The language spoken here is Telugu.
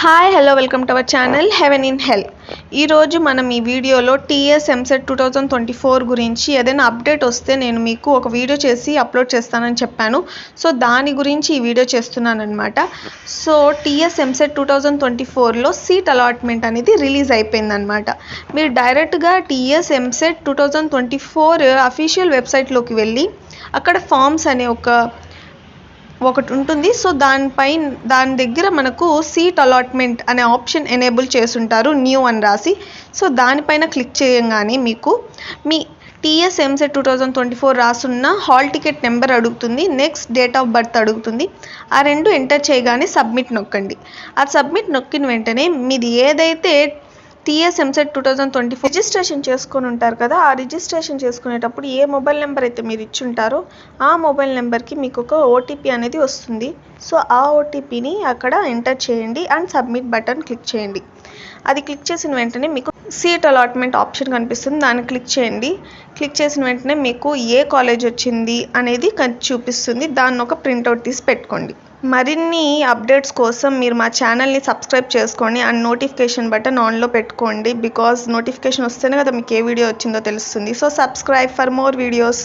Hi hello welcome to our channel haven in హెల్. ఈరోజు మనం ఈ వీడియోలో టీఎస్ ఎంసెట్ 2024 గురించి ఏదైనా అప్డేట్ వస్తే నేను మీకు ఒక వీడియో చేసి అప్లోడ్ చేస్తానని చెప్పాను. సో దాని గురించి ఈ వీడియో చేస్తున్నాను అనమాట. సో టీఎస్ ఎంసెట్ 2024లో సీట్ అలాట్మెంట్ అనేది రిలీజ్ అయిపోయిందనమాట. మీరు డైరెక్ట్గా టీఎస్ ఎంసెట్ 2024 అఫీషియల్ వెబ్సైట్లోకి వెళ్ళి అక్కడ ఫామ్స్ అనే ఒకటి ఉంటుంది. సో దాని దగ్గర మనకు సీట్ అలాట్మెంట్ అనే ఆప్షన్ ఎనేబుల్ చేసుంటారు, న్యూ అని రాసి. సో దానిపైన క్లిక్ చేయగానే మీకు మీ టీఎస్ ఎంసెట్ 2024 రాసున్న హాల్ టికెట్ నెంబర్ అడుగుతుంది, నెక్స్ట్ డేట్ ఆఫ్ బర్త్ అడుగుతుంది. ఆ రెండు ఎంటర్ చేయగానే సబ్మిట్ నొక్కండి. ఆ సబ్మిట్ నొక్కిన వెంటనే మీది ఏదైతే టీఎస్ ఎంసెట్ 2024 రిజిస్ట్రేషన్ చేసుకొని ఉంటారు కదా, ఆ రిజిస్ట్రేషన్ చేసుకునేటప్పుడు ఏ మొబైల్ నెంబర్ అయితే మీరు ఇచ్చుంటారో ఆ మొబైల్ నెంబర్కి మీకు ఒక ఓటీపీ అనేది వస్తుంది. సో ఆ ఓటీపీని అక్కడ ఎంటర్ చేయండి అండ్ సబ్మిట్ బటన్ క్లిక్ చేయండి. అది క్లిక్ చేసిన వెంటనే మీకు సీట్ అలాట్మెంట్ ఆప్షన్ కనిపిస్తుంది, దాన్ని క్లిక్ చేయండి. క్లిక్ చేసిన వెంటనే మీకు ఏ కాలేజ్ వచ్చింది అనేది చూపిస్తుంది. దాన్ని ఒక ప్రింట్అవుట్ తీసి పెట్టుకోండి. మరిన్ని అప్డేట్స్ కోసం మీరు మా ఛానల్ని సబ్స్క్రైబ్ చేసుకోండి అండ్ నోటిఫికేషన్ బటన్ ఆన్లో పెట్టుకోండి. బికాజ్ నోటిఫికేషన్ వస్తేనే కదా మీకు ఏ వీడియో వచ్చిందో తెలుస్తుంది. So subscribe for more videos.